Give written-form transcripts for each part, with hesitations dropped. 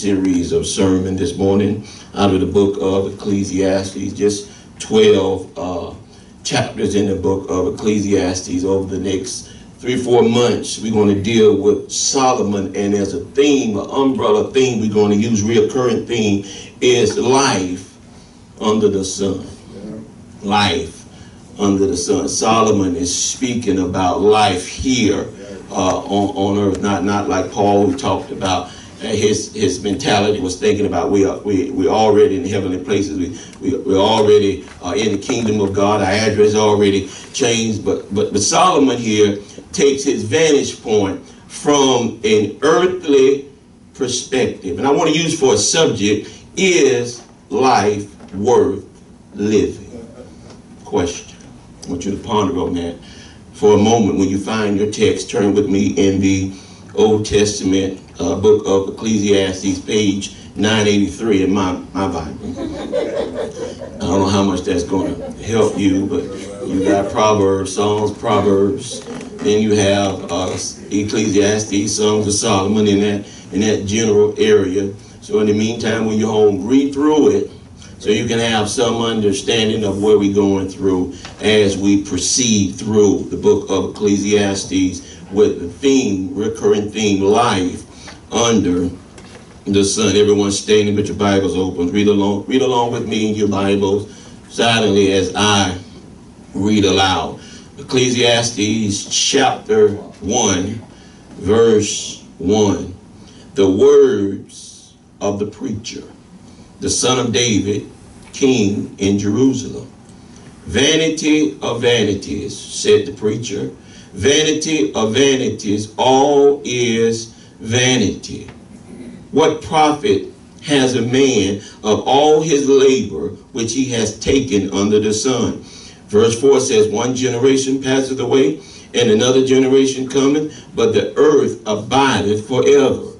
series of sermon this morning out of the book of Ecclesiastes. Just 12 chapters in the book of Ecclesiastes. Over the next 3-4 months, we're going to deal with Solomon, and as a theme, an umbrella theme we're going to use, reoccurring theme, is life under the sun. Life under the sun. Solomon is speaking about life here on earth, not like Paul, who talked about his mentality was thinking about we're already in heavenly places. We're already in the kingdom of God. Our address already changed. But Solomon here takes his vantage point from an earthly perspective. And I want to use for a subject, is life worth living? Question. I want you to ponder on that for a moment. When you find your text, turn with me in the Old Testament book of Ecclesiastes, page 983 in my Bible. I don't know how much that's going to help you, but you got Proverbs, Psalms, Proverbs, then you have Ecclesiastes, Songs of Solomon in that general area. So in the meantime, when you're home, read through it so you can have some understanding of where we're going through as we proceed through the book of Ecclesiastes with the theme, recurring theme, life under the sun. Everyone standing with your Bibles open. Read along with me in your Bibles silently as I read aloud. Ecclesiastes chapter 1, verse 1. The words of the preacher, the son of David, king in Jerusalem. Vanity of vanities, said the preacher. Vanity of vanities, all is vanity. What profit has a man of all his labor which he has taken under the sun? Verse 4 says, one generation passeth away, and another generation cometh, but the earth abideth forever.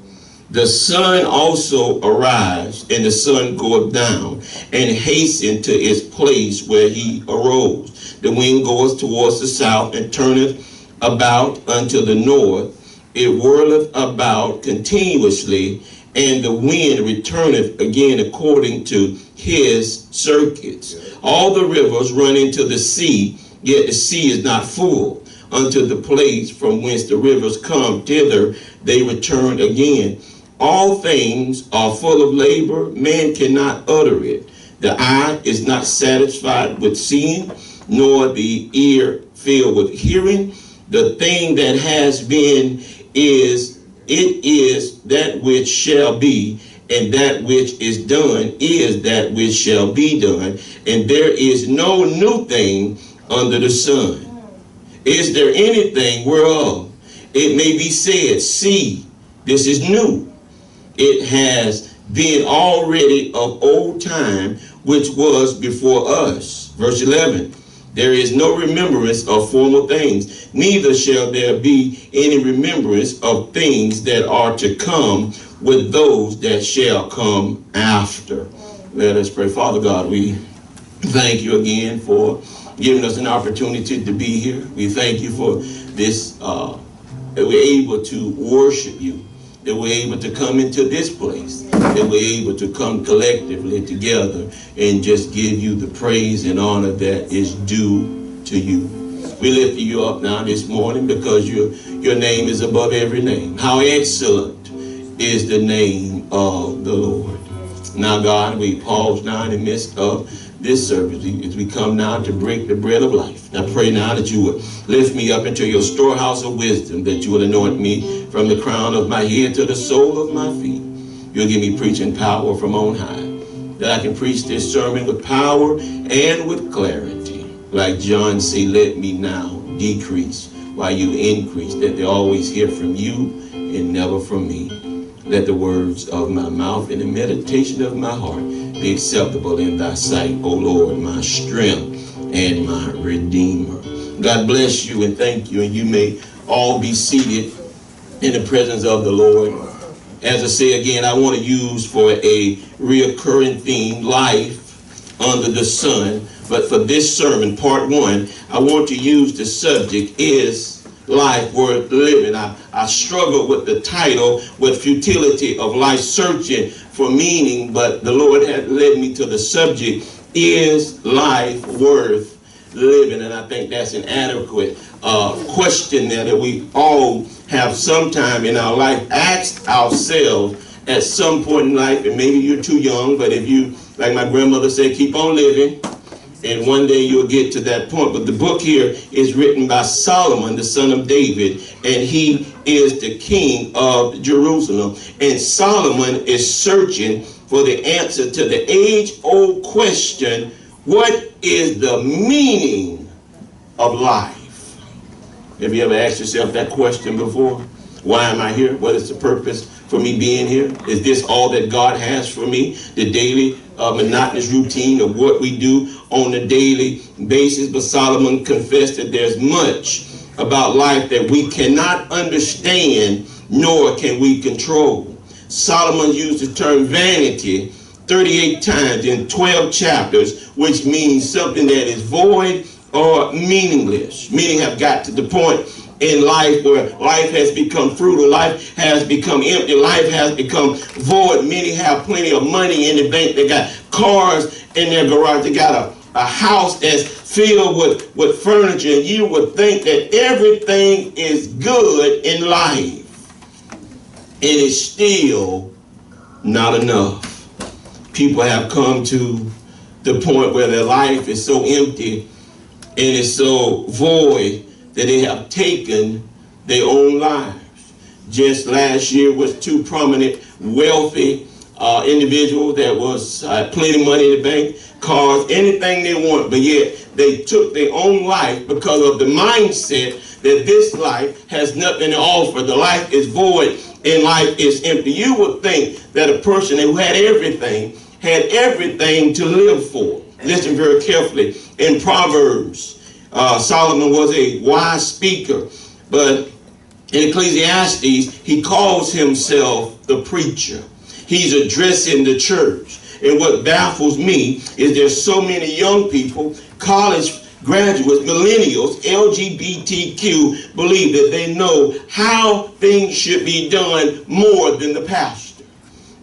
The sun also arise, and the sun goeth down, and hasten to its place where he arose. The wind goeth towards the south, and turneth about unto the north. It whirleth about continuously, and the wind returneth again according to his circuits. All the rivers run into the sea, yet the sea is not full. Unto the place from whence the rivers come, thither they return again. All things are full of labor, man cannot utter it. The eye is not satisfied with seeing, nor the ear filled with hearing. The thing that has been is that which shall be, and that which is done is that which shall be done, and there is no new thing under the sun. Is there anything whereof it may be said, see, this is new? It has been already of old time, which was before us. Verse 11. There is no remembrance of former things, neither shall there be any remembrance of things that are to come with those that shall come after. Let us pray. Father God, we thank you again for giving us an opportunity to be here. We thank you for this, that we're able to worship you, that we're able to come into this place, that we're able to come collectively together and just give you the praise and honor that is due to you. We lift you up now this morning because your name is above every name. How excellent is the name of the Lord. Now, God, we pause now in the midst of this service as we come now to break the bread of life. I pray now that you would lift me up into your storehouse of wisdom, that you would anoint me from the crown of my head to the sole of my feet. You'll give me preaching power from on high, that I can preach this sermon with power and with clarity. Like John said, let me now decrease while you increase, that they always hear from you and never from me. Let the words of my mouth and the meditation of my heart be acceptable in thy sight, O Lord, my strength and my redeemer. God bless you and thank you, and you may all be seated in the presence of the Lord. As I say again, I want to use for a reoccurring theme, life under the sun. But for this sermon, part 1, I want to use the subject, is life worth living? I struggled with the title, with futility of life, searching for meaning, but the Lord had led me to the subject, is life worth living? And I think that's an adequate question there that we all have sometime in our life asked ourselves at some point in life. And maybe you're too young, but if you, like my grandmother said, keep on living, and one day you'll get to that point. But the book here is written by Solomon, the son of David, and he is the king of Jerusalem. And Solomon is searching for the answer to the age-old question, what is the meaning of life? Have you ever asked yourself that question before? Why am I here? What is the purpose for me being here? Is this all that God has for me? The daily monotonous routine of what we do on a daily basis. But Solomon confessed that there's much about life that we cannot understand, nor can we control. Solomon used the term vanity 38 times in 12 chapters, which means something that is void or meaningless. Many have got to the point in life where life has become fruitful, life has become empty, life has become void. Many have plenty of money in the bank, they got cars in their garage, they got a house that's filled with furniture, and you would think that everything is good in life. And it's still not enough. People have come to the point where their life is so empty and it's so void that they have taken their own lives. Just last year was two prominent, wealthy individuals that was plenty of money in the bank, cars, anything they want, but yet they took their own life because of the mindset that this life has nothing to offer. The life is void and life is empty. You would think that a person who had everything to live for. Listen very carefully. In Proverbs, Solomon was a wise speaker, but in Ecclesiastes, he calls himself the preacher. He's addressing the church. And what baffles me is there's so many young people, college graduates, millennials, LGBTQ, believe that they know how things should be done more than the pastor.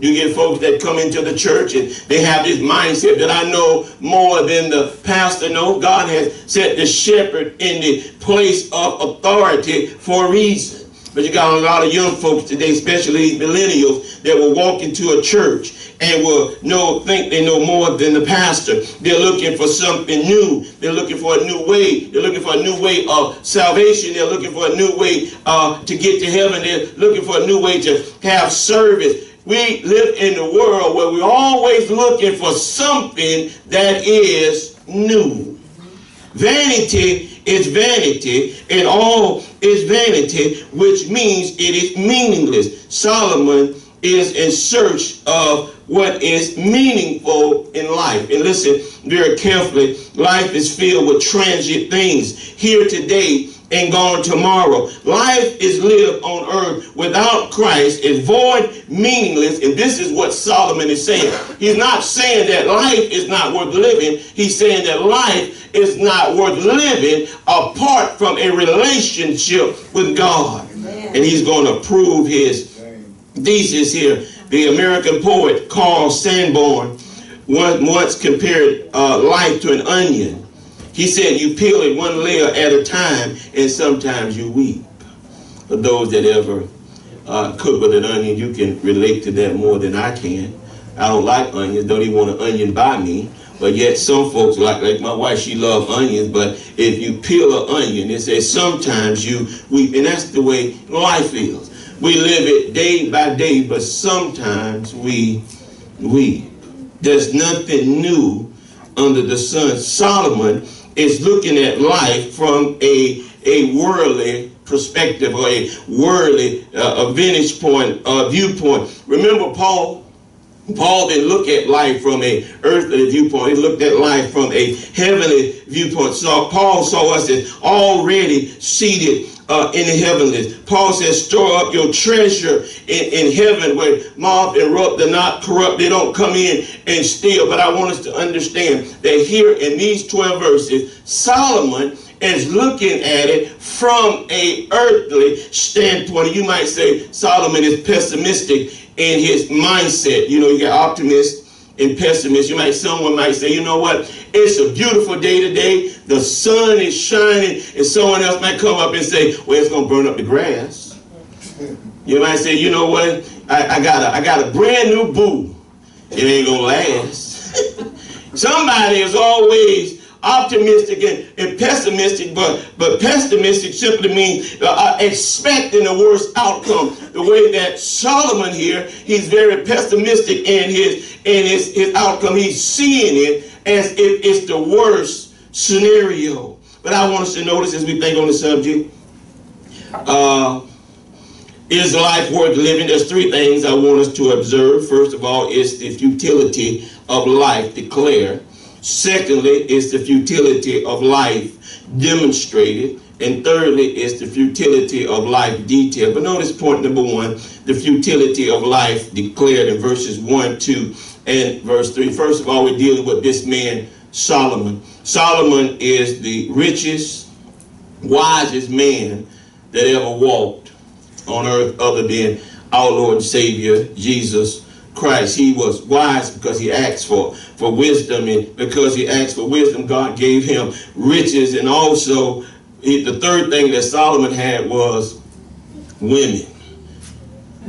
You get folks that come into the church and they have this mindset that I know more than the pastor. No, God has set the shepherd in the place of authority for a reason. But you got a lot of young folks today, especially these millennials, that will walk into a church and will think they know more than the pastor. They're looking for something new. They're looking for a new way. They're looking for a new way of salvation. They're looking for a new way to get to heaven. They're looking for a new way to have service. We live in a world where we're always looking for something that is new. Vanity is vanity, and all is vanity, which means it is meaningless. Solomon is in search of what is meaningful in life. And listen very carefully, life is filled with transient things, here today and gone tomorrow. Life is lived on earth without Christ is void, meaningless, and this is what Solomon is saying. He's not saying that life is not worth living. He's saying that life is not worth living apart from a relationship with God. Amen. And he's going to prove his thesis here. The American poet Carl Sanborn once compared life to an onion. He said, you peel it one layer at a time, and sometimes you weep. For those that ever cook with an onion, you can relate to that more than I can. I don't like onions, don't even want an onion by me. But yet some folks, like my wife, she loves onions. But if you peel an onion, it says sometimes you weep. And that's the way life is. We live it day by day, but sometimes we weep. There's nothing new under the sun. Solomon is looking at life from a worldly perspective, or a worldly vantage point, viewpoint. Remember Paul? Paul didn't look at life from a earthly viewpoint. He looked at life from a heavenly viewpoint. So Paul saw us as already seated in the heavenlies. Paul says, store up your treasure in heaven where moth and rust do not corrupt. They don't come in and steal. But I want us to understand that here in these 12 verses, Solomon is looking at it from a earthly standpoint. You might say Solomon is pessimistic in his mindset. You know, you got optimists and pessimists. Someone might say, you know what? It's a beautiful day today. The sun is shining, and someone else might come up and say, well, it's going to burn up the grass. You might say, you know what? I got a brand new boo. It ain't going to last. Somebody is always optimistic and pessimistic, but pessimistic simply means expecting the worst outcome. The way that Solomon here, he's very pessimistic in his outcome. He's seeing it as if it's the worst scenario. But I want us to notice as we think on the subject, is life worth living? There's three things I want us to observe. First of all, is the futility of life declared. Secondly, is the futility of life demonstrated. And thirdly, is the futility of life detailed. But notice point number one, the futility of life declared in verses 1, 2, and verse 3. First of all, we're dealing with this man, Solomon. Solomon is the richest, wisest man that ever walked on earth other than our Lord and Savior, Jesus Christ. He was wise because he asked for wisdom, and because he asked for wisdom, God gave him riches. And also, the third thing that Solomon had was women.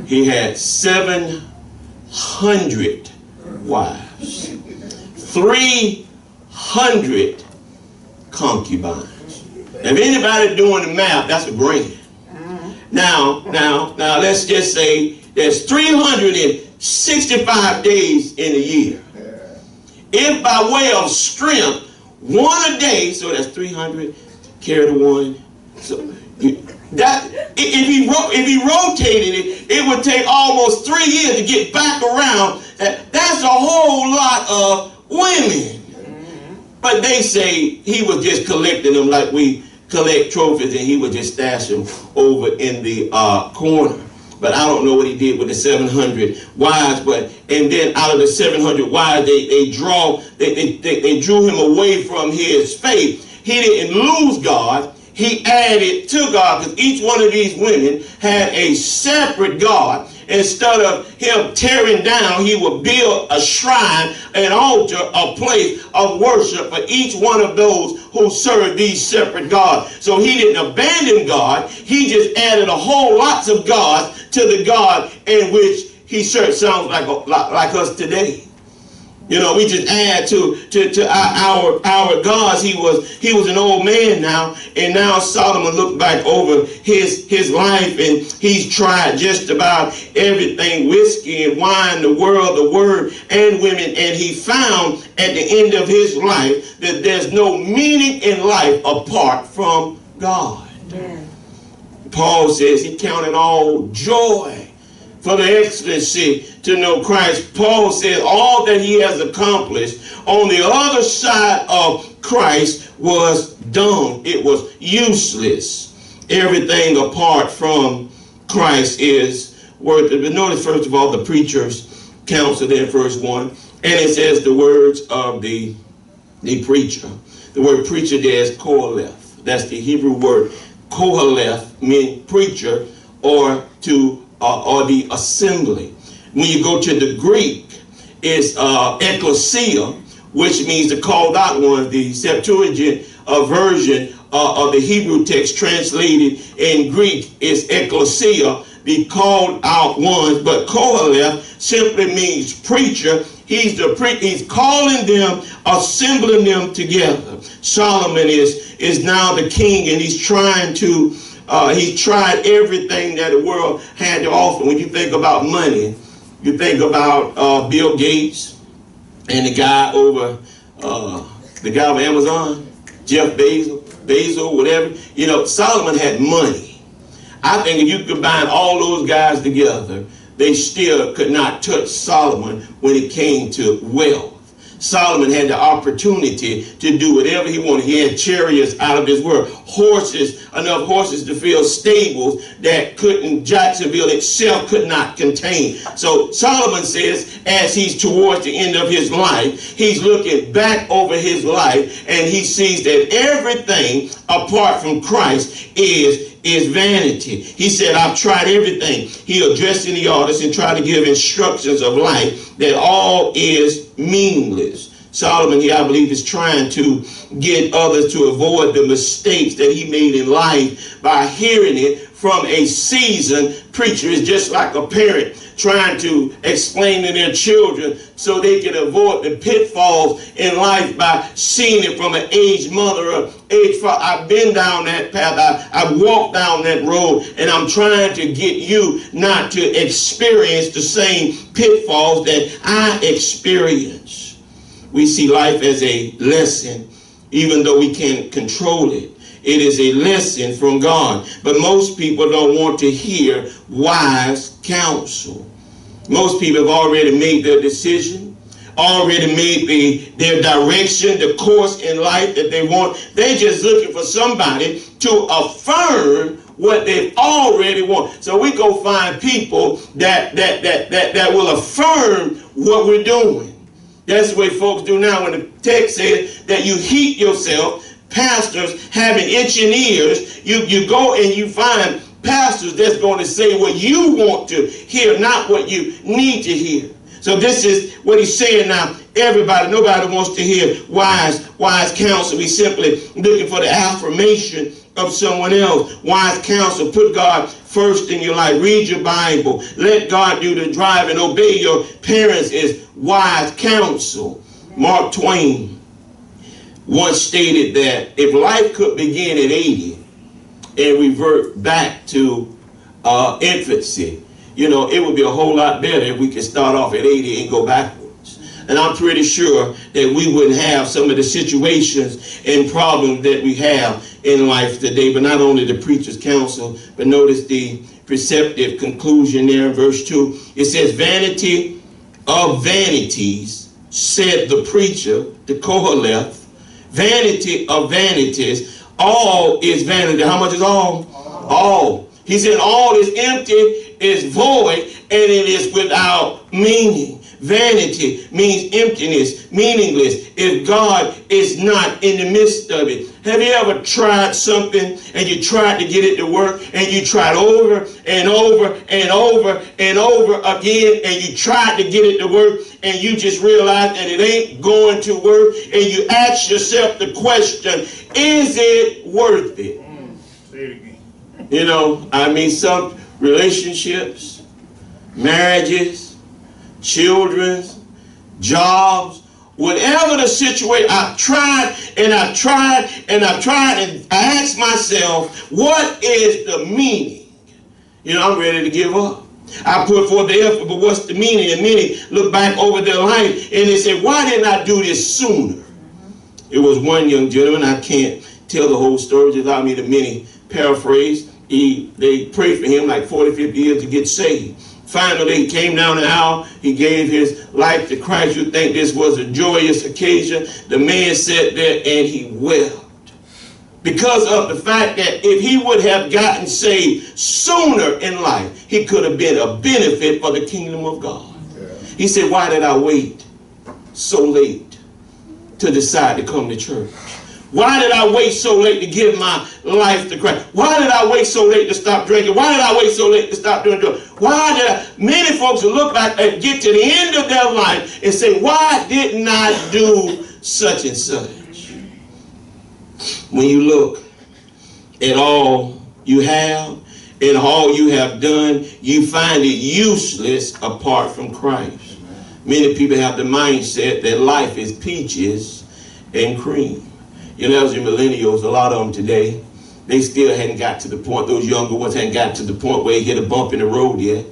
He had 700 wives, 300 concubines. If anybody doing the math, that's a grand. Now, let's just say there's 365 days in a year. If by way of strength, one a day, so that's 300, carry the one. So that if he rotated it, it would take almost 3 years to get back around. That's a whole lot of women. But they say he was just collecting them like we collect trophies, and he would just stash them over in the corner. But I don't know what he did with the 700 wives. And then out of the 700 wives, they drew him away from his faith. He didn't lose God. He added to God, because each one of these women had a separate God. Instead of him tearing down, he would build a shrine, an altar, a place of worship for each one of those who served these separate gods. So he didn't abandon God. He just added a whole lots of gods to the God in which he served. Sounds like us today. You know, we just add to our gods. He was an old man now, and now Solomon looked back over his life, and he's tried just about everything: whiskey and wine, the world, the word, and women. And he found at the end of his life that there's no meaning in life apart from God. Yeah. Paul says he counted all joy for the excellency to know Christ. Paul says all that he has accomplished on the other side of Christ was dung. It was useless. Everything apart from Christ is worth it. But notice, first of all, the preacher's counsel there in verse 1. And it says the words of the preacher. The word preacher there is koheleth. That's the Hebrew word. Koheleth means preacher, or the assembly. When you go to the Greek, it's ecclesia, which means the called out ones. The Septuagint version of the Hebrew text translated in Greek is ecclesia, the called out ones. But koheleth simply means preacher. He's calling them, assembling them together. Solomon is now the king, and he's trying to he's tried everything that the world had to offer. When you think about money, you think about Bill Gates and the guy over Amazon, Jeff Bezos, whatever. You know, Solomon had money. I think if you combine all those guys together, they still could not touch Solomon when it came to wealth. Solomon had the opportunity to do whatever he wanted. He had chariots out of this world, horses, enough horses to fill stables that Jacksonville itself could not contain. So Solomon says, as he's towards the end of his life, he's looking back over his life, and he sees that everything apart from Christ is vanity. He said, I've tried everything. He addressed in the audience and tried to give instructions of life that all is meaningless. Solomon here, I believe, is trying to get others to avoid the mistakes that he made in life by hearing it from a seasoned preacher. It's just like a parent trying to explain to their children so they can avoid the pitfalls in life by seeing it from an aged mother or aged father. I've been down that path. I've walked down that road, and I'm trying to get you not to experience the same pitfalls that I experienced. We see life as a lesson, even though we can't control it. It is a lesson from God. But most people don't want to hear wise counsel. Most people have already made their decision, already made their direction, the course in life that they want. They're just looking for somebody to affirm what they've already want. So we go find people that will affirm what we're doing. That's the way folks do now. When the text says that you heat yourself, pastors having itching ears, you go and you find pastors that's going to say what you want to hear, not what you need to hear. So this is what he's saying now. Nobody wants to hear wise counsel. He's simply looking for the affirmation of someone else. Wise counsel. Put God first in your life. Read your Bible. Let God do the driving. Obey your parents is wise counsel. Mark Twain once stated that if life could begin at 80 and revert back to infancy, it would be a whole lot better if we could start off at 80 and go backwards. And I'm pretty sure that we wouldn't have some of the situations and problems that we have in life today. But not only the preacher's counsel, but notice the perceptive conclusion there in verse 2. It says, vanity of vanities, said the preacher, the Koheleth. Vanity of vanities, all is vanity. How much is all? All. He said all is empty, is void, and it is without meaning. Vanity means emptiness, meaningless, if God is not in the midst of it. Have you ever tried something and you tried to get it to work, and you tried over and over and over and over again, and you tried to get it to work, and you just realized that it ain't going to work, and you ask yourself the question, is it worth it? Say it again. Some relationships, marriages, children's, jobs, whatever the situation, I've tried and I've tried and I've tried, and I ask myself, what is the meaning? I'm ready to give up. I put forth the effort, but what's the meaning? And many look back over their life and they say, why didn't I do this sooner? It was one young gentleman, I can't tell the whole story, just allow me to mini paraphrase. They prayed for him like 40, 50 years to get saved. Finally, he came down the aisle. He gave his life to Christ. You think this was a joyous occasion? The man sat there and he wept because of the fact that if he would have gotten saved sooner in life, he could have been a benefit for the kingdom of God. Yeah. He said, why did I wait so late to decide to come to church? Why did I wait so late to give my life to Christ? Why did I wait so late to stop drinking? Why did I wait so late to stop doing drugs? Many folks will look back and get to the end of their life and say, why didn't I do such and such? When you look at all you have and all you have done, you find it useless apart from Christ. Many people have the mindset that life is peaches and cream. As the millennials, a lot of them today, they still hadn't got to the point, those younger ones hadn't got to the point where they hit a bump in the road yet.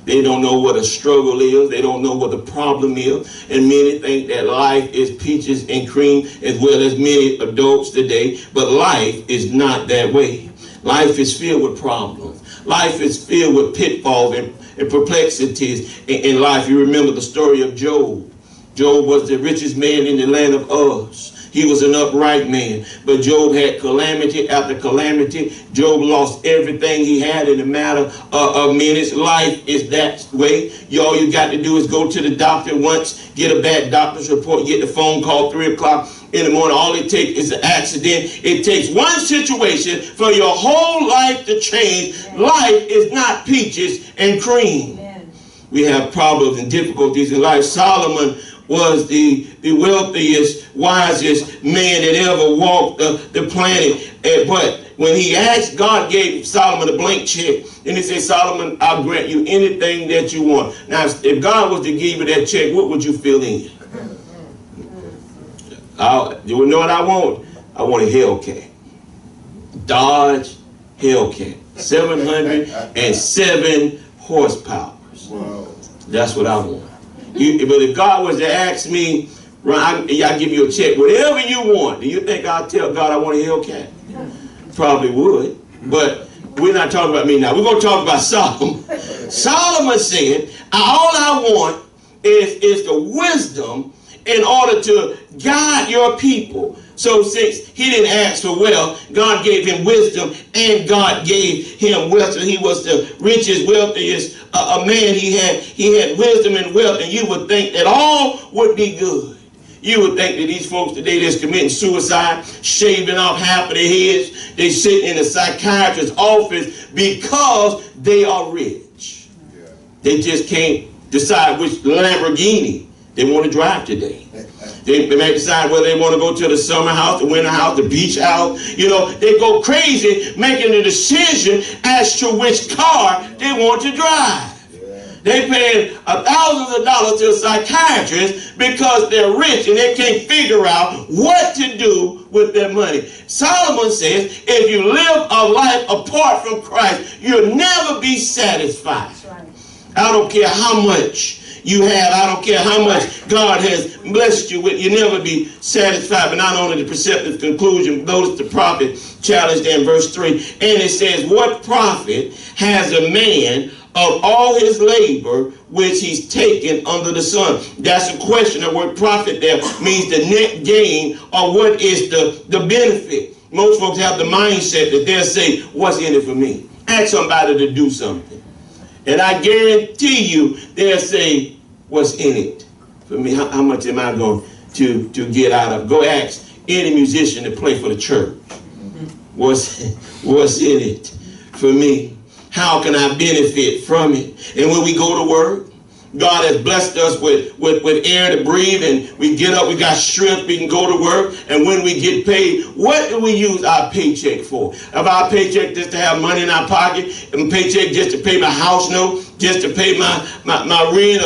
They don't know what a struggle is. They don't know what the problem is. And many think that life is peaches and cream, as well as many adults today. But life is not that way. Life is filled with problems. Life is filled with pitfalls and perplexities in life. You remember the story of Job. Job was the richest man in the land of Uz. He was an upright man. But Job had calamity after calamity. Job lost everything he had in a matter of minutes. Life is that way. All you got to do is go to the doctor once, get a bad doctor's report, get the phone call 3 o'clock in the morning. All it takes is an accident. It takes one situation for your whole life to change. Amen. Life is not peaches and cream. Amen. We have problems and difficulties in life. Solomon was the wealthiest, wisest man that ever walked the planet. But when he asked, God gave Solomon a blank check. And he said, Solomon, I'll grant you anything that you want. Now, if God was to give you that check, what would you fill in? You know what I want? I want a Hellcat. Dodge Hellcat. 707 horsepower. Wow. That's what I want. But if God was to ask me, I'll give you a check, whatever you want, do you think I'll tell God I want a Hellcat? Probably would. But we're not talking about me now. We're going to talk about Solomon. Solomon said, all I want is the wisdom in order to guide your people. So since he didn't ask for wealth, God gave him wisdom and God gave him wealth. So he was the richest, wealthiest a man. He had wisdom and wealth, and you would think that all would be good. You would think that these folks today that's committing suicide, shaving off half of their heads, they sit in a psychiatrist's office because they are rich. Yeah. They just can't decide which Lamborghini they want to drive today. They may decide whether they want to go to the summer house, the winter house, the beach house. You know, they go crazy making a decision as to which car they want to drive. They pay thousands of dollars to a psychiatrist because they're rich and they can't figure out what to do with their money. Solomon says, if you live a life apart from Christ, you'll never be satisfied. Right. I don't care how much you have. I don't care how much God has blessed you with. You'll never be satisfied. But not only the perceptive conclusion, notice the prophet challenged in verse 3. And it says, what profit has a man of all his labor which he's taken under the sun? That's a question. The word profit there means the net gain, or what is the benefit. Most folks have the mindset that they'll say, what's in it for me? Ask somebody to do something, and I guarantee you they'll say, what's in it for me? How much am I going to get out of? Go ask any musician to play for the church. What's in it for me? How can I benefit from it? And when we go to work, God has blessed us with air to breathe, and we get up, we got strength, we can go to work. And when we get paid, what do we use our paycheck for? If our paycheck just to have money in our pocket, and paycheck just to pay my house note, just to pay my rent,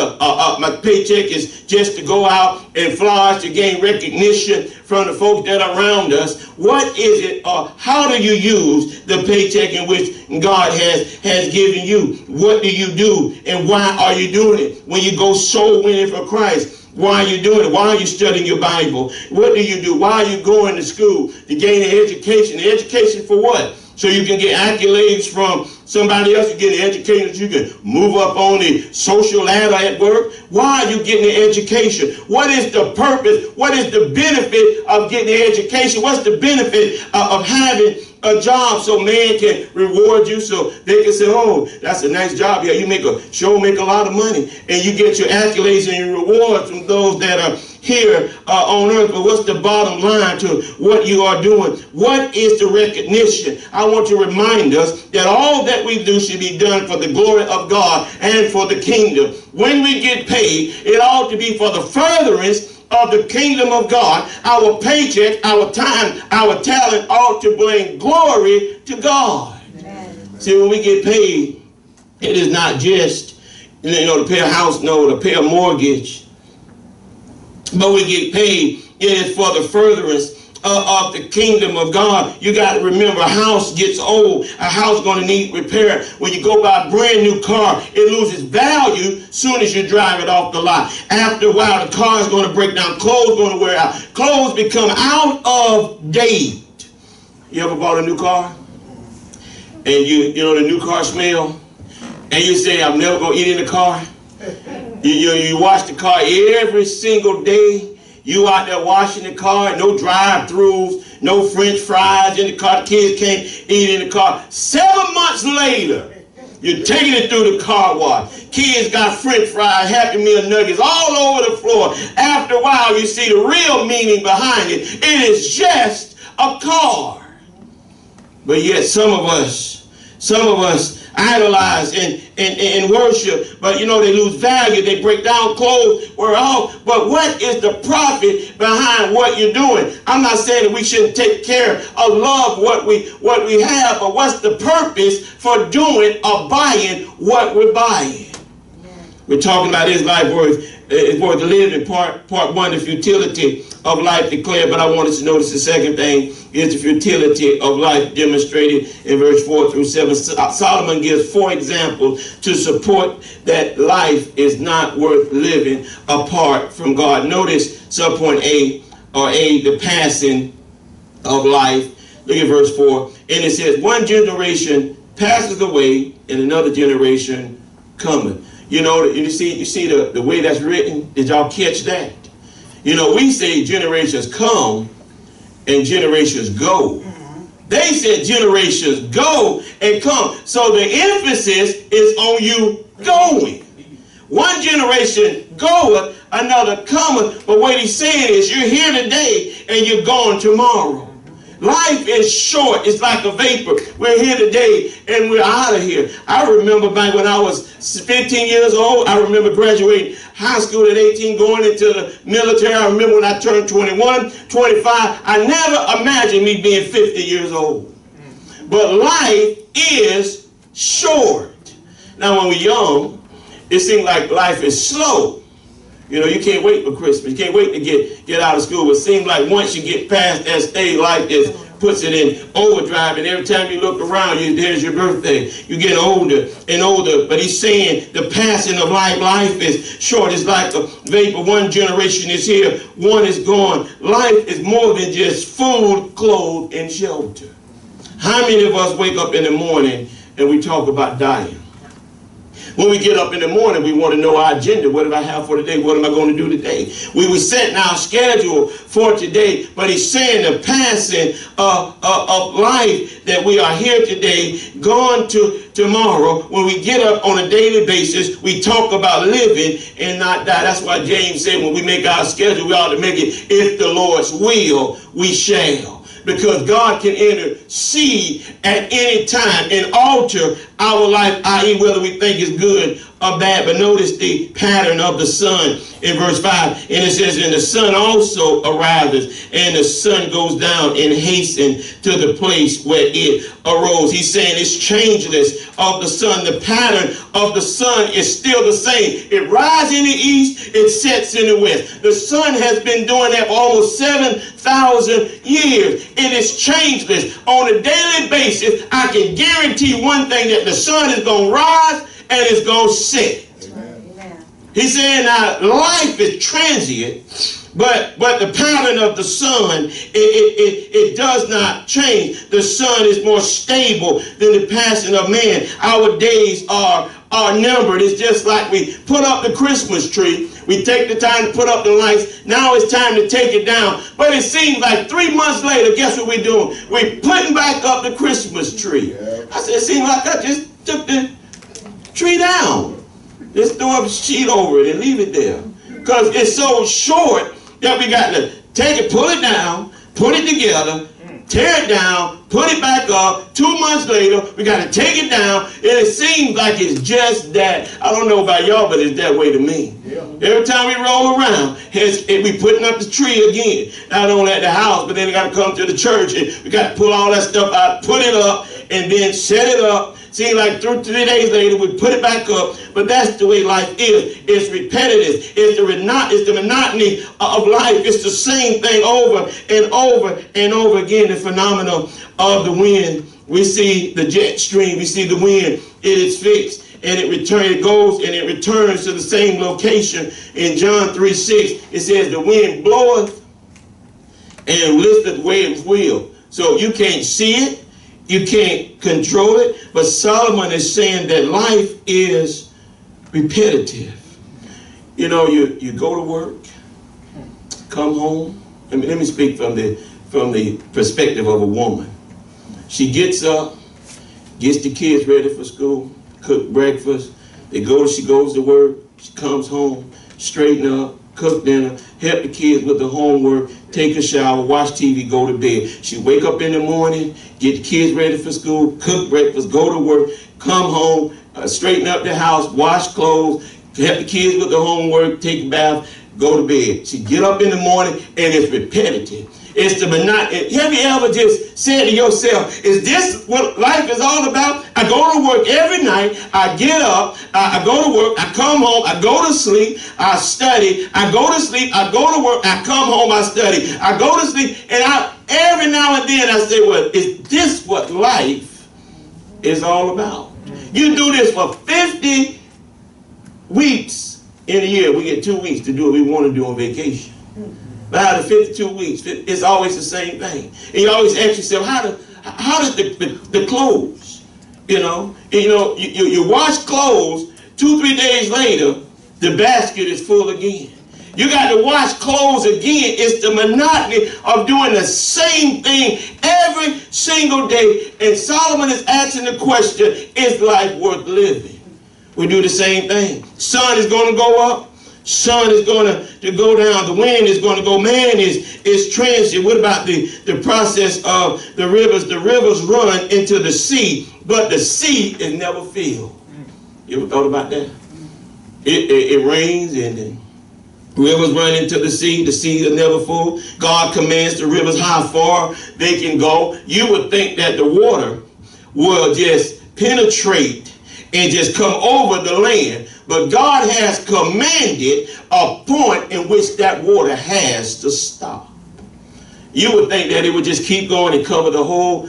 my paycheck is just to go out and fly to gain recognition from the folks that are around us. What is it, or how do you use the paycheck in which God has given you? What do you do, and why are you doing it? When you go soul winning for Christ, why are you doing it? Why are you studying your Bible? What do you do? Why are you going to school? To gain an education. The education for what? So you can get accolades from somebody else. You get an education that you can move up on the social ladder at work. Why are you getting the education? What is the purpose? What is the benefit of getting the education? What's the benefit of having a job so man can reward you, so they can say, oh, that's a nice job here. You make a lot of money, and you get your accolades and your rewards from those that are here on earth. But what's the bottom line to what you are doing? What is the recognition? I want to remind us that all that we do should be done for the glory of God and for the kingdom. When we get paid, it ought to be for the furtherance of the kingdom of God. Our paycheck, our time, our talent ought to bring glory to God. Amen. See, when we get paid, it is not just, to pay a house note or pay a mortgage, but we get paid, it is for the furtherance of the kingdom of God. You got to remember, a house gets old. A house going to need repair. When you go buy a brand new car, it loses value soon as you drive it off the lot. After a while, the car is going to break down. Clothes going to wear out. Clothes become out of date. You ever bought a new car? And you know the new car smell? And you say, I'm never going to eat in the car? You wash the car every single day. You out there washing the car, no drive-throughs, no French fries in the car. The kids can't eat in the car. 7 months later, you're taking it through the car wash. Kids got French fries, Happy Meal nuggets all over the floor. After a while, you see the real meaning behind it. It is just a car. But yet some of us idolize and worship, but you know, they lose value, they break down clothes, we're off. But what is the profit behind what you're doing? I'm not saying that we shouldn't take care of love what we have, but what's the purpose for doing or buying what we're buying? We're talking about is life worth living. Part one, the futility of life declared. But I want us to notice the second thing is the futility of life demonstrated in verse 4 through 7. Solomon gives 4 examples to support that life is not worth living apart from God. Notice subpoint A, the passing of life. Look at verse 4. And it says, one generation passes away and another generation cometh. You know, you see the way that's written. Did y'all catch that? You know, we say generations come and generations go. They said generations go and come. So the emphasis is on you going. One generation goeth, another cometh. But what he's saying is you're here today and you're gone tomorrow. Life is short. It's like a vapor. We're here today and we're out of here. I remember back when I was 15 years old, I remember graduating high school at 18, going into the military. I remember when I turned 21, 25. I never imagined me being 50 years old. But life is short. Now, when we're young, it seems like life is slow. You know, you can't wait for Christmas. You can't wait to get out of school. But it seems like once you get past that stage, life just puts it in overdrive. And every time you look around, there's your birthday. You get older and older. But he's saying the passing of life is short. It's like a vapor. One generation is here, one is gone. Life is more than just food, clothes, and shelter. How many of us wake up in the morning and we talk about dying? When we get up in the morning, we want to know our agenda. What did I have for today? What am I going to do today? We were setting our schedule for today, but he's saying the passing of life, that we are here today, gone to tomorrow. When we get up on a daily basis, we talk about living and not die. That's why James said when we make our schedule, we ought to make it, if the Lord's will, we shall. Because God can intercede at any time and alter our life, i.e. whether we think it's good or bad. But notice the pattern of the sun in verse 5. And it says, and the sun also arises, and the sun goes down and hasten to the place where it arose. He's saying it's changeless of the sun. The pattern of the sun is still the same. It rises in the east, it sets in the west. The sun has been doing that for almost 7,000 years. It is changeless. On a daily basis, I can guarantee one thing, that the sun is going to rise and it's going to set. Amen. He's saying now life is transient, but the pattern of the sun, it does not change. The sun is more stable than the passing of man. Our days are numbered. It's just like we put up the Christmas tree. We take the time to put up the lights. Now it's time to take it down. But it seems like 3 months later, guess what we're doing? We're putting back up the Christmas tree. I said, it seems like I just took the tree down. Just throw up a sheet over it and leave it there. Because it's so short that we got to take it, pull it down, put it together, tear it down, put it back up. 2 months later, we got to take it down, and it seems like it's just that. I don't know about y'all, but it's that way to me. Yeah. Every time we roll around, we putting up the tree again. Not only at the house, but then we got to come to the church, and we got to pull all that stuff out, put it up, and then set it up. Seems like 3 days later, we put it back up. But that's the way life is. It's repetitive. It's the monotony of life. It's the same thing over and over and over again. The phenomenon of the wind. We see the jet stream. We see the wind. It is fixed. And it goes and it returns to the same location. In John 3:6, it says, the wind bloweth and listeth where it will. So you can't see it. You can't control it. But Solomon is saying that life is repetitive. You know, you go to work, come home. Let me speak from the perspective of a woman. She gets up, gets the kids ready for school, cook breakfast. She goes to work. She comes home, straighten up, cook dinner, help the kids with the homework, take a shower, watch TV, go to bed. She wake up in the morning, get the kids ready for school, cook breakfast, go to work, come home, straighten up the house, wash clothes, help the kids with the homework, take a bath, go to bed. She get up in the morning, and it's repetitive. It's the monotony. Have you ever just said to yourself, is this what life is all about? I go to work every night. I get up. I go to work. I come home. I go to sleep. I study. I go to sleep. I go to work. I come home. I study. I go to sleep. And every now and then I say, well, is this what life is all about? You do this for 50 weeks in a year. We get 2 weeks to do what we want to do on vacation. But out of 52 weeks, it's always the same thing. And you always ask yourself, how does the clothes, you wash clothes, 2-3 days later, the basket is full again. You got to wash clothes again. It's the monotony of doing the same thing every single day. And Solomon is asking the question, is life worth living? We do the same thing. Sun is going to go up. Sun is going to go down. The wind is going to go. Man is transient. What about the process of the rivers? The rivers run into the sea, but the sea is never filled. You ever thought about that? It rains and then rivers run into the sea is never full. God commands the rivers how far they can go. You would think that the water will just penetrate and just come over the land. But God has commanded a point in which that water has to stop. You would think that it would just keep going and cover the whole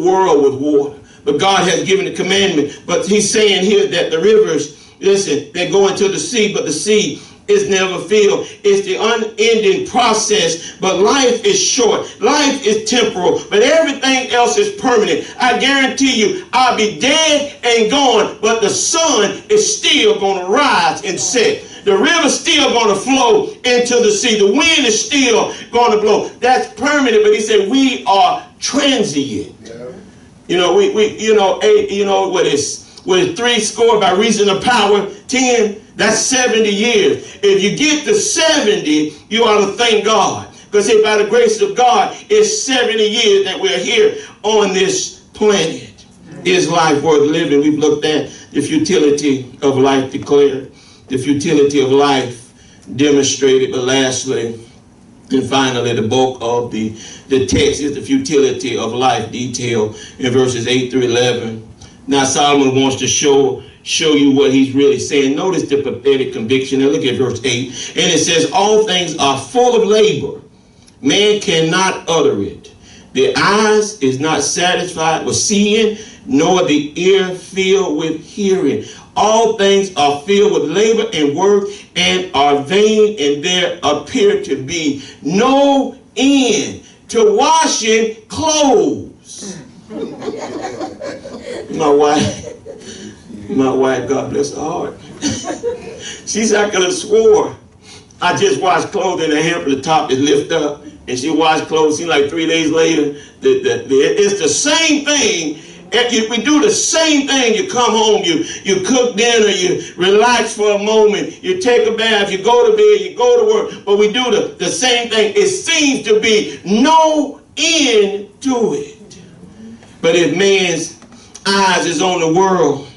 world with water. But God has given a commandment. But he's saying here that the rivers, listen, they go into the sea, but the sea is never filled. It's the unending process. But life is short. Life is temporal. But everything else is permanent. I guarantee you, I'll be dead and gone, but the sun is still going to rise and set. The river's still going to flow into the sea. The wind is still going to blow. That's permanent. But he said we are transient. Yeah. What is 3 score by reason of power 10? That's 70 years. If you get to 70, you ought to thank God. Because by the grace of God, it's 70 years that we're here on this planet. Is life worth living? We've looked at the futility of life declared, the futility of life demonstrated, but lastly, and finally, the bulk of the text is the futility of life detailed in verses 8 through 11. Now Solomon wants to show you what he's really saying. Notice the prophetic conviction. And look at verse 8. And it says, all things are full of labor. Man cannot utter it. The eyes is not satisfied with seeing, nor the ear filled with hearing. All things are filled with labor and work and are vain, and there appear to be no end to washing clothes. My wife, God bless her heart. She said, I could have swore I just washed clothes and the hem of the top is lifted up. And she washed clothes, seemed like 3 days later. It's the same thing. We do the same thing. You come home, you cook dinner, you relax for a moment, you take a bath, you go to bed, you go to work. But we do the same thing. It seems to be no end to it. But if man's eyes is on the world,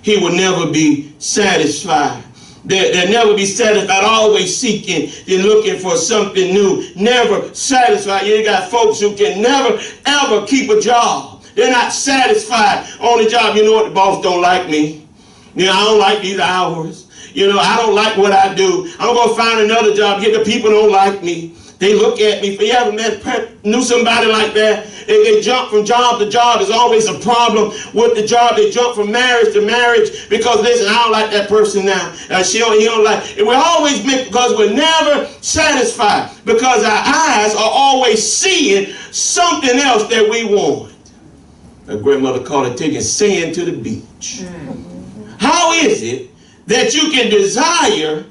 he will never be satisfied. They'll never be satisfied, always seeking and looking for something new. Never satisfied. You got folks who can never, ever keep a job. They're not satisfied on the job. You know what? The boss don't like me. I don't like these hours. I don't like what I do. I'm going to find another job. The people don't like me. They look at me. If you ever knew somebody like that, they jump from job to job. There's always a problem with the job. They jump from marriage to marriage because, listen, I don't like that person now. He don't like. And we always because we're never satisfied, because our eyes are always seeing something else that we want. My grandmother called it taking sand to the beach. How is it that you can desire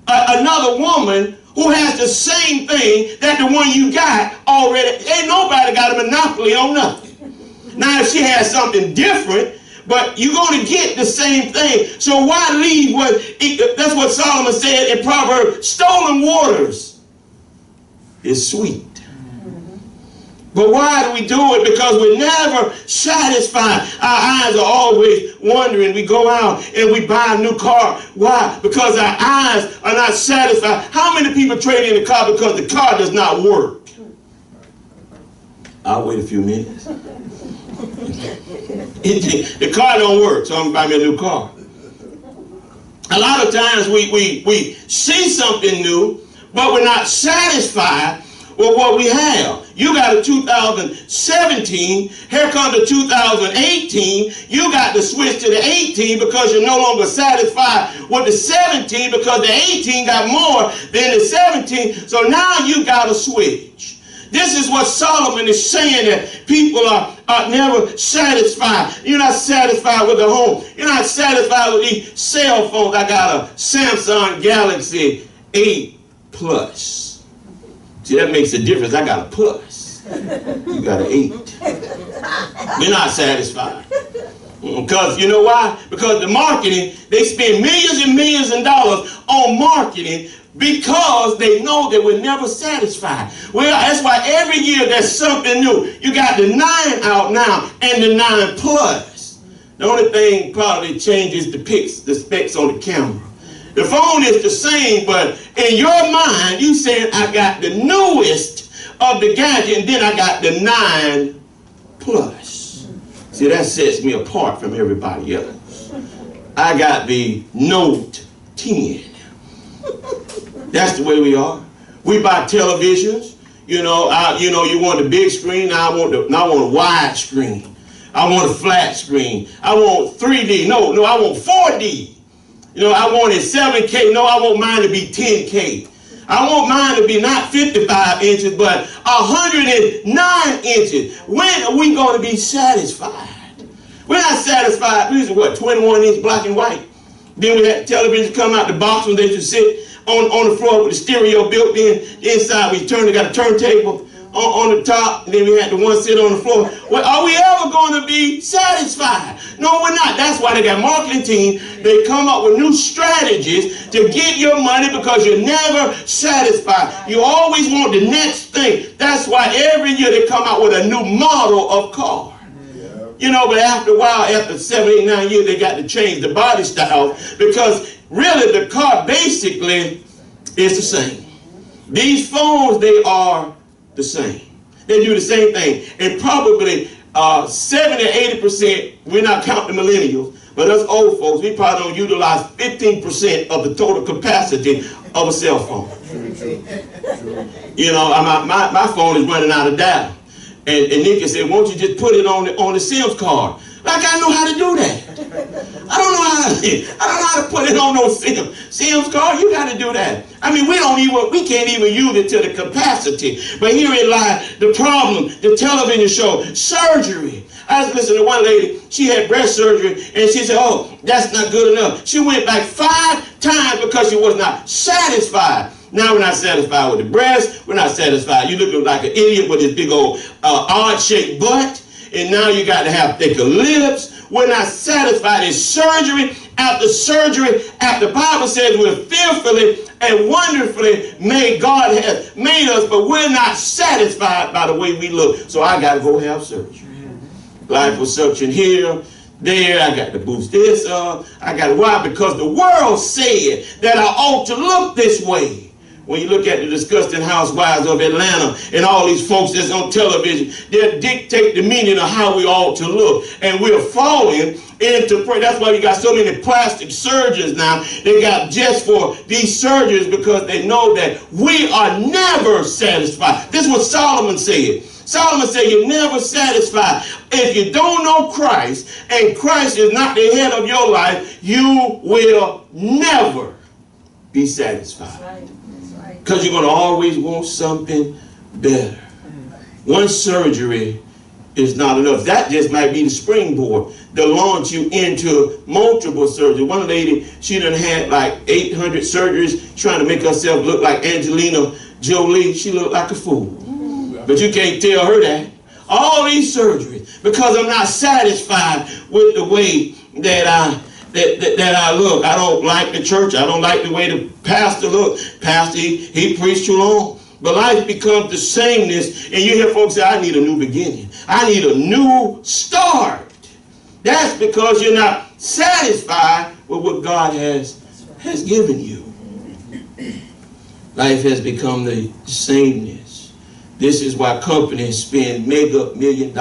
another woman who has the same thing that the one you got already. Ain't nobody got a monopoly on nothing. Now, if she has something different, but you're going to get the same thing. So why leave what, that's what Solomon said in Proverbs, stolen waters is sweet. But why do we do it? Because we're never satisfied. Our eyes are always wandering. We go out and we buy a new car. Why? Because our eyes are not satisfied. How many people trade in a car because the car does not work? I'll wait a few minutes. The car don't work, so I'm going to buy me a new car. A lot of times we see something new, but we're not satisfied with what we have. You got a 2017, here comes the 2018, you got to switch to the 18 because you're no longer satisfied with the 17 because the 18 got more than the 17, so now you got to switch. This is what Solomon is saying, that people are never satisfied. You're not satisfied with the home. You're not satisfied with these cell phones. I got a Samsung Galaxy 8 Plus. See, that makes a difference. I got a plus. You got an 8. You're not satisfied. Because you know why? Because the marketing, they spend millions and millions of dollars on marketing because they know that we're never satisfied. Well, that's why every year there's something new. You got the 9 out now and the 9 Plus. The only thing probably changes the specs on the camera. The phone is the same, but in your mind, you said, I got the newest of the gadget, and then I got the 9 Plus. See, that sets me apart from everybody else. I got the Note 10. That's the way we are. We buy televisions. You want the big screen. Now I want a wide screen. I want a flat screen. I want 3D. No, I want 4D. I want it 7K. No, I want mine to be 10K. I want mine to be not 55 inches, but 109 inches. When are we going to be satisfied? We're not satisfied. These are what, 21-inch black and white. Then we had television come out the box when they should sit on the floor with the stereo built in. The inside we got a turntable on the top, and then we had the one sit on the floor. Well, are we ever going to be satisfied? No, we're not. That's why they got marketing team. They come up with new strategies to get your money because you're never satisfied. You always want the next thing. That's why every year they come out with a new model of car. But after a while, after 7, 8, 9 years, they got to change the body style because really the car basically is the same. These phones, they are the same. They do the same thing. And probably 70 or 80%, we're not counting the millennials, but us old folks, we probably don't utilize 15% of the total capacity of a cell phone. My phone is running out of data. And Nikki said, won't you just put it on the SIMs card? Like I know how to do that. I don't know how to put it on no SIMs card. You got to do that. I mean, we can't even use it to the capacity. But herein lies the problem. The television show, surgery. I was listening to one lady, she had breast surgery, and she said, oh, that's not good enough. She went back 5 times because she was not satisfied. Now we're not satisfied with the breast. We're not satisfied. You're looking like an idiot with this big old odd-shaped butt. And now you got to have thicker lips. We're not satisfied. It's surgery after surgery. After the Bible says we're fearfully and wonderfully made. God has made us, but we're not satisfied by the way we look. So I got to go have surgery. Liposuction here, there. I got to boost this up. Why? Because the world said that I ought to look this way. When you look at the disgusting housewives of Atlanta and all these folks that's on television, they dictate the meaning of how we ought to look. And we're falling into prayer. That's why we got so many plastic surgeons now. They got just for these surgeons because they know that we are never satisfied. This is what Solomon said. Solomon said you're never satisfied. If you don't know Christ and Christ is not the head of your life, you will never be satisfied. That's right. Because you're going to always want something better. One surgery is not enough. That just might be the springboard to launch you into multiple surgery. One lady, she done had like 800 surgeries trying to make herself look like Angelina Jolie. She looked like a fool. But you can't tell her that. All these surgeries, because I'm not satisfied with the way that I look. I don't like the church. I don't like the way the pastor looks. Pastor, he preached too long. But life becomes the sameness, and you hear folks say, I need a new beginning. I need a new start. That's because you're not satisfied with what God has given you. Life has become the sameness. This is why companies spend mega $1 million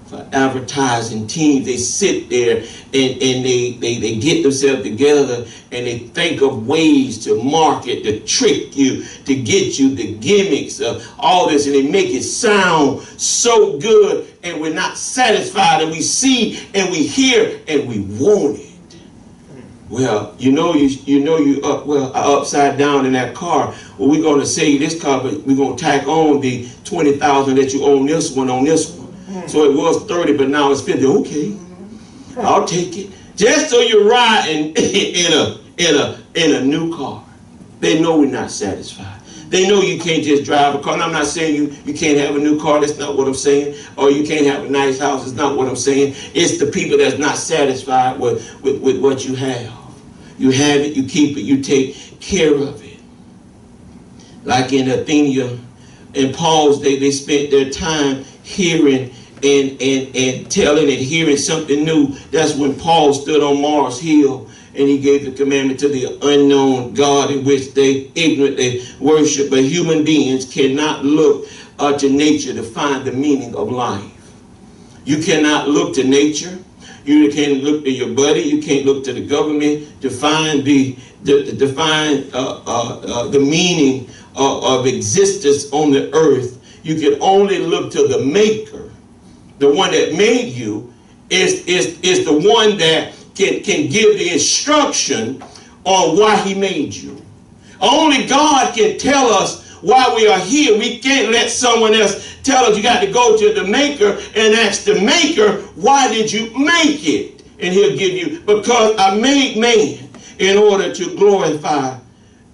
for advertising teams. They sit there and they get themselves together and they think of ways to market, to trick you, to get you the gimmicks of all this, and they make it sound so good, and we're not satisfied, and we see and we hear and we want it. Well, you are upside down in that car. Well, we're going to sell you this car, but we're going to tack on the $20,000 that you own this one on this one. So it was 30, but now it's 50. Okay, I'll take it. Just so you're riding in a new car. They know we're not satisfied. They know you can't just drive a car. And I'm not saying you can't have a new car. That's not what I'm saying. Or you can't have a nice house. That's not what I'm saying. It's the people that's not satisfied with what you have. You have it, you keep it, you take care of it. Like in Athenia and Paul's day, they spent their time hearing and telling and hearing something new. That's when Paul stood on Mars Hill and he gave the commandment to the unknown God in which they ignorantly worship. But human beings cannot look to nature to find the meaning of life. You cannot look to nature. You can't look to your buddy. You can't look to the government to find the meaning of existence on the earth. You can only look to the Maker. The one that made you is the one that can give the instruction on why he made you. Only God can tell us why we are here. We can't let someone else tell us. You got to go to the Maker and ask the Maker, why did you make it? And he'll give you, because I made man in order to glorify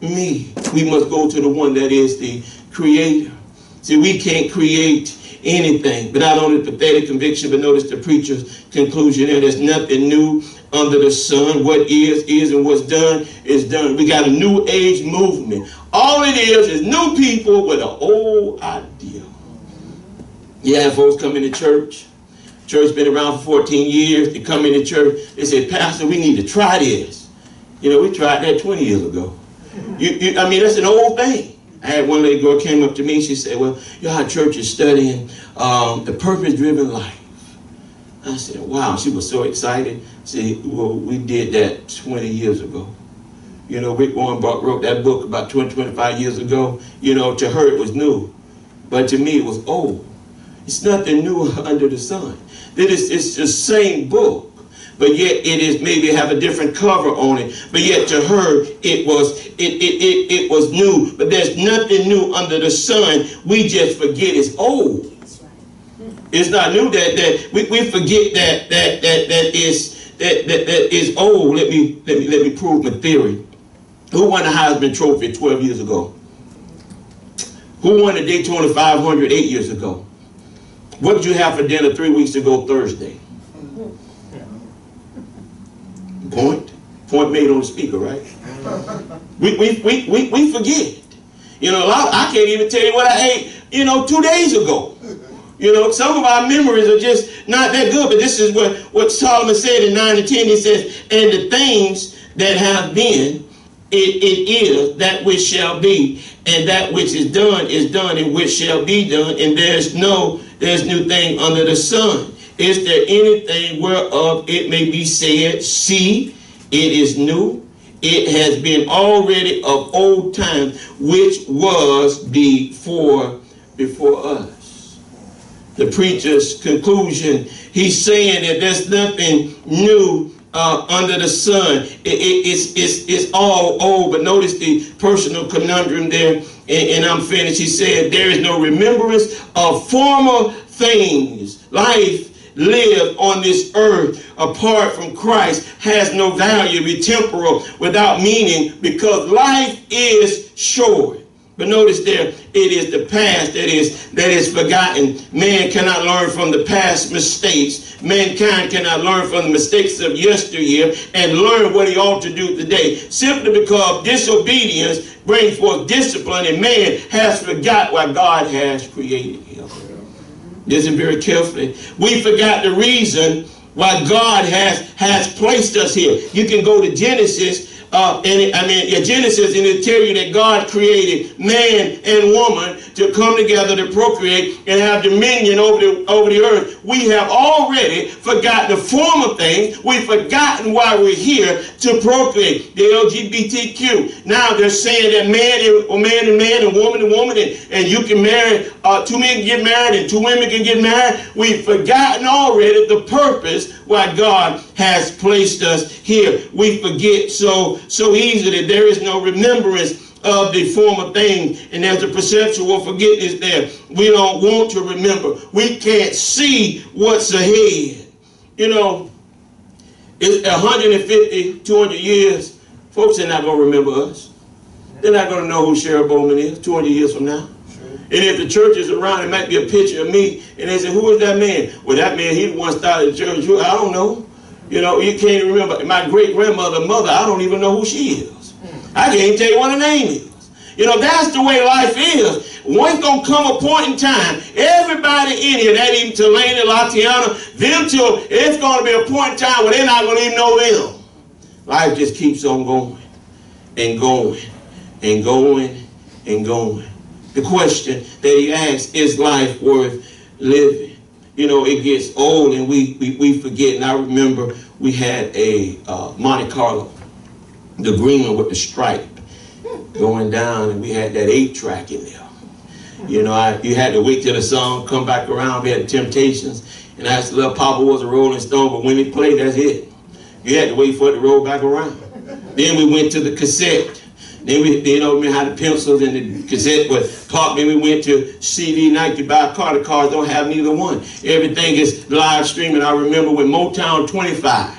me. We must go to the one that is the creator. See, we can't create anything, but not only pathetic conviction, but notice the preacher's conclusion there. There's nothing new under the sun. What is, and what's done is done. We got a new age movement. All it is new people with an old idea. Yeah, folks come into church. Church been around for 14 years. They come into church. They say, Pastor, we need to try this. You know, we tried that 20 years ago. I mean, that's an old thing. I had one lady girl came up to me. She said, well, our church is studying the purpose-driven life. I said, wow. She was so excited. See, well, we did that 20 years ago. You know, Rick Warren wrote that book about 25 years ago. You know, to her it was new. But to me it was old. It's nothing new under the sun. It's the same book. But yet it is maybe have a different cover on it. But yet to her it was new. But there's nothing new under the sun. We just forget it's old. It's not new that we forget that is old. Let me prove my theory. Who won the Heisman Trophy 12 years ago? Who won the Daytona 500 8 years ago? What did you have for dinner 3 weeks ago Thursday? Point made on the speaker, right? We forget. You know, I can't even tell you what I ate, 2 days ago. You know, some of our memories are just not that good, but this is what Solomon said in 9 and 10. He says, and the things that have been, it is that which shall be, and that which is done, and which shall be done, and there's new thing under the sun. Is there anything whereof it may be said, see, it is new, it has been already of old time, which was before us. The preacher's conclusion, he's saying that there's nothing new under the sun. It's all old. But notice the personal conundrum there, and I'm finished. He said, there is no remembrance of former things. Life lived on this earth apart from Christ has no value, be temporal, without meaning, because life is short. But notice there, it is the past that is forgotten. Man cannot learn from the past mistakes. Mankind cannot learn from the mistakes of yesteryear and learn what he ought to do today. Simply because disobedience brings forth discipline, and man has forgot what God has created him. Listen very carefully. We forgot the reason why God has placed us here. You can go to Genesis. Genesis, and it tell you that God created man and woman to come together to procreate and have dominion over the earth. We have already forgotten the former things. We've forgotten why we're here to procreate. The LGBTQ. Now they're saying that man and woman, and you can marry, two men can get married and two women can get married. We've forgotten already the purpose why God has placed us here. We forget so easily. There is no remembrance of the former thing, and there's a perceptual forgiveness there. We don't want to remember. We can't see what's ahead. You know, it's 150, 200 years, folks are not going to remember us. They're not going to know who Cheryl Bowman is 200 years from now. And if the church is around, it might be a picture of me, and they say, who is that man? Well, that man, he the one started the church. I don't know. You know, you can't remember. My great-grandmother, mother, I don't even know who she is. I can't even tell you what her name is. You know, that's the way life is. One's going to come a point in time, everybody in here, that even Tulane, Latiana, them two, it's going to be a point in time where they're not going to even know them. Life just keeps on going and going and going and going. The question that he asks, is life worth living? You know, it gets old and we forget. And I remember we had a Monte Carlo, the green one with the stripe going down, and we had that 8-track in there. You know, you had to wait till the song come back around. We had Temptations, and I little Papa was a Rolling Stone, but when he played, that's it. You had to wait for it to roll back around. Then we went to the cassette. Then we had the pencils and the cassette was pop. Then we went to CD night to buy a car. The cars don't have neither one. Everything is live streaming. I remember when Motown 25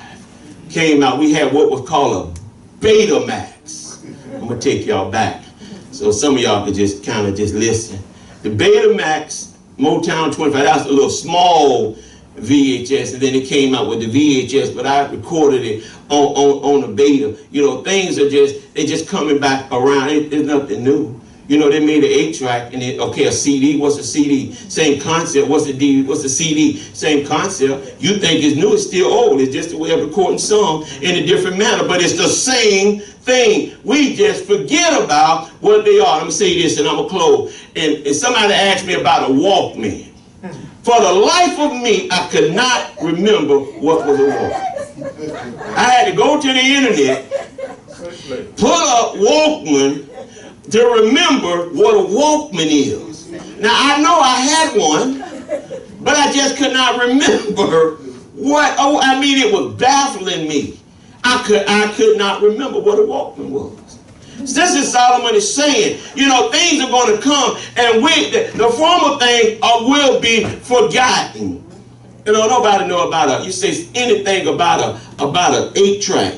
came out, we had what was called a Betamax. I'm going to take y'all back so some of y'all could just kind of just listen. The Betamax, Motown 25, that's a little small VHS, and then it came out with the VHS, but I recorded it on the Beta. You know, things are just coming back around. It's nothing new. You know, they made an 8-track, and a CD. What's a CD? Same concept. What's a CD? Same concept. You think it's new, it's still old. It's just a way of recording song in a different manner, but it's the same thing. We just forget about what they are. I'm going to say this, and I'm going to close. And somebody asked me about a Walkman. For the life of me, I could not remember what was a Walkman. I had to go to the internet, pull up Walkman to remember what a Walkman is. Now, I know I had one, but I just could not remember what. Oh, I mean, it was baffling me. I could not remember what a Walkman was. This is Solomon is saying, you know, things are going to come, and the former thing will be forgotten. You know, nobody know about you say anything about a 8-track.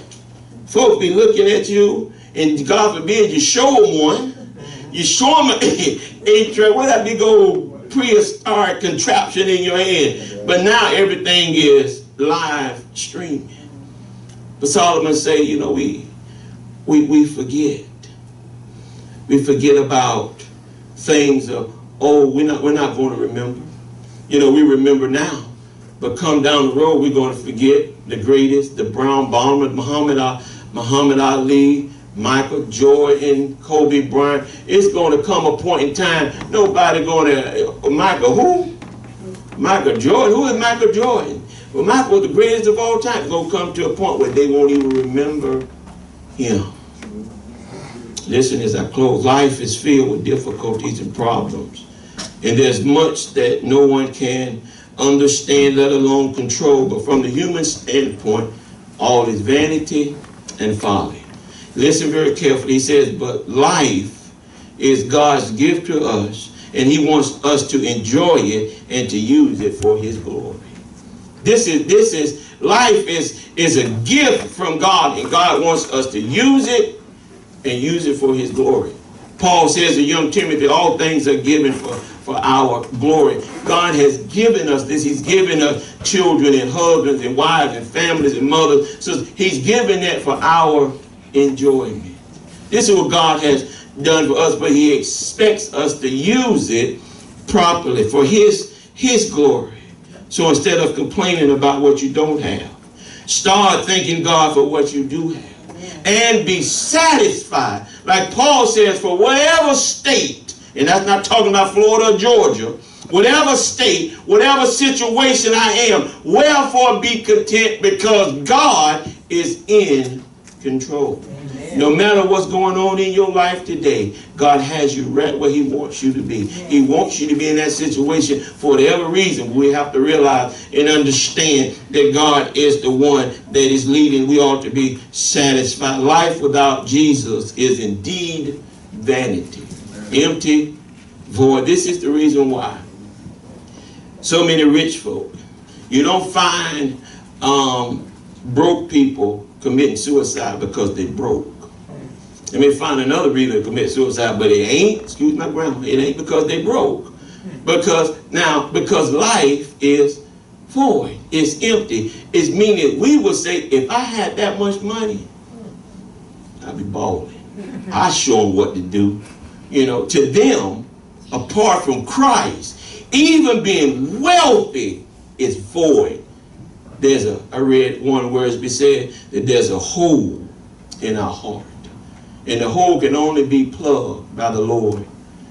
Folks be looking at you, and God forbid you show them one. You show them an 8-track. What that big old prehistoric contraption in your hand? But now everything is live streaming. But Solomon say, you know, we forget. We forget about things of, we're not going to remember. You know, we remember now. But come down the road, we're going to forget the greatest, the Brown Bomber, Muhammad Ali, Michael Jordan, Kobe Bryant. It's going to come a point in time, nobody going to, Michael who? Michael Jordan. Who is Michael Jordan? Well, Michael was the greatest of all time. It's going to come to a point where they won't even remember him. Listen as I close. Life is filled with difficulties and problems. And there's much that no one can understand, let alone control. But from the human standpoint, all is vanity and folly. Listen very carefully. He says, but life is God's gift to us, and he wants us to enjoy it and to use it for his glory. Life is a gift from God, and God wants us to use it and use it for his glory. Paul says to young Timothy, all things are given for our glory. God has given us this. He's given us children and husbands and wives and families and mothers. So he's given that for our enjoyment. This is what God has done for us, but he expects us to use it properly for his glory. So instead of complaining about what you don't have, start thanking God for what you do have. And be satisfied. Like Paul says, for whatever state, and that's not talking about Florida or Georgia, whatever state, whatever situation I am, wherefore be content, because God is in control. Amen. No matter what's going on in your life today, God has you right where he wants you to be. He wants you to be in that situation for whatever reason. We have to realize and understand that God is the one that is leading. We ought to be satisfied. Life without Jesus is indeed vanity, empty, void. This is the reason why so many rich folk, you don't find broke people committing suicide because they broke. They may find another reason to commit suicide, but it ain't, excuse my grammar, it ain't because they broke. Because life is void, it's empty. It's meaning we would say, if I had that much money, I'd be balling. I show them what to do. You know, to them, apart from Christ, even being wealthy is void. I read one where it's said that there's a hole in our heart. And the hole can only be plugged by the Lord.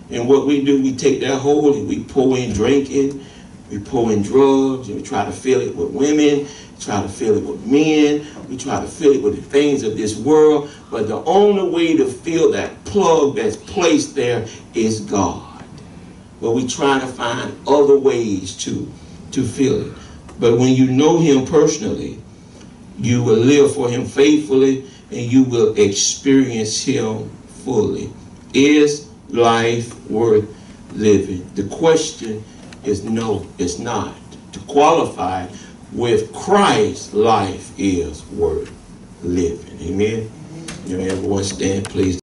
And what we do, we take that hole and we pour in drinking, we pour in drugs, and we try to fill it with women, try to fill it with men, we try to fill it with the things of this world. But the only way to fill that plug that's placed there is God. But we try to find other ways to fill it. But when you know him personally, you will live for him faithfully, and you will experience him fully. Is life worth living? The question is no, it's not. To qualify, with Christ, life is worth living. Amen? You know, everyone stand, please.